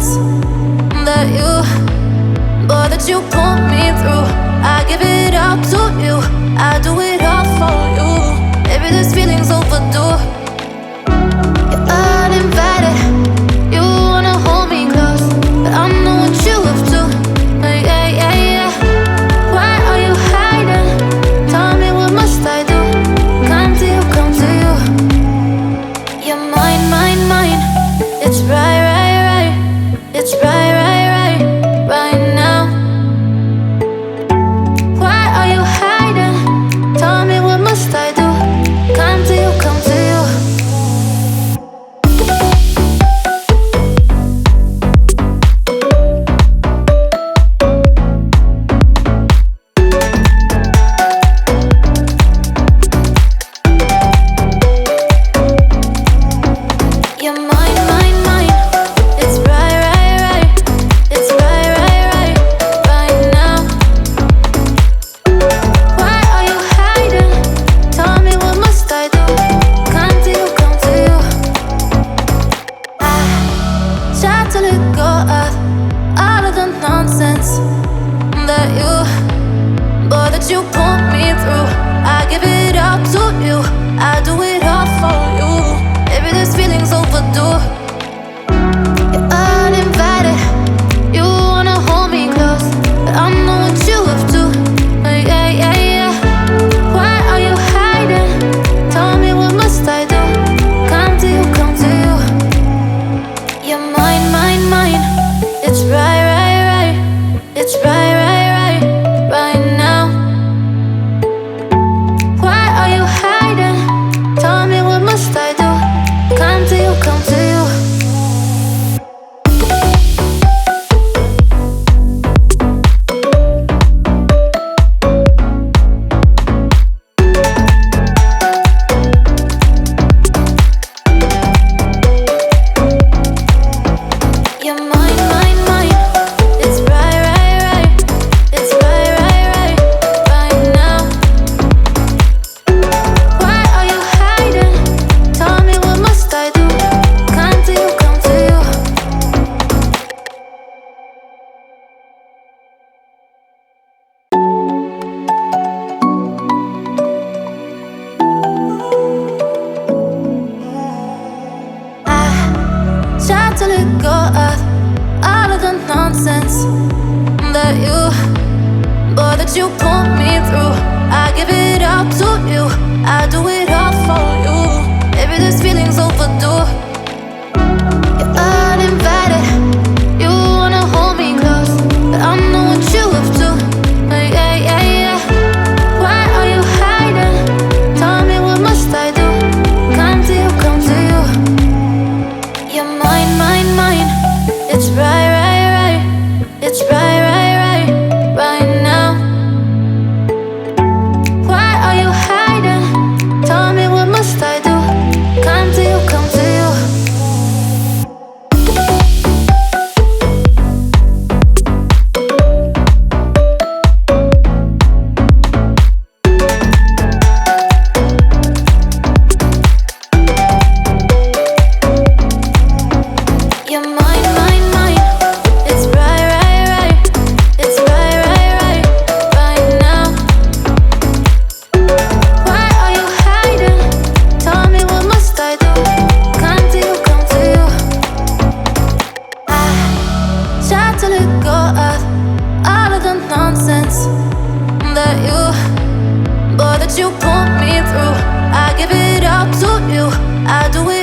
nonsense that you, boy, that you put me through. I give it all to you, I do it all for you. Maybe this feeling's overdue. You're uninvited, you wanna hold me close, but I know what you have to. Yeah, yeah, yeah. Why are you hiding? Tell me, what must I do? Come to you, come to you. You're mine, mine, mine. It's right, right, right. It's right, right, right, right now. Why are you hiding? Tell me, what must I do? Come to you, come to you. You're mine, mine, mine. It's right, right, right. It's right, right, right, right now. Why are you hiding? Tell me, what must I do? Come to you, come to you. I try to let go of all of the nonsense that you, boy, that you put me through. I give it all to you, I do it all for you. Maybe this feeling's overdue. You're uninvited, you wanna hold me close, but I know what you have to. Yeah, yeah, yeah. Why are you hiding? Tell me, what must I do? Come to you, come to you. You're mine, mine, mine. It's right, right, right. It's right, right, right, right now. Why are you hiding? Tell me, what must I do? Come to you, come to you. You're mine, mine, mine. It's right, right, right. It's right, right, right, right now. Why are you hiding? Tell me, what must I do? Come to you, come to you. I try to let go of all of the nonsense that you, boy, that you put me through. I give it all to you, I do it all for you. Maybe this feeling's overdue. You're uninvited, you wanna hold me close, but I know what you have to. Yeah, yeah, yeah. Why are you hiding? Tell me, what must I do? Come to you, come to you. You're mine, mine, mine. It's right, right, right. It's right, right, right, right now. Why are you hiding? Tell me, what must I do? Come to you, come to you. You're mine, mine, mine. It's right, right, right. It's right, right, right, right now. Why are you hiding? Tell me, what must I do? Come to you, come to you. I try to let go of all of the nonsense that you, boy, that you put me through. I give it all to you, I do it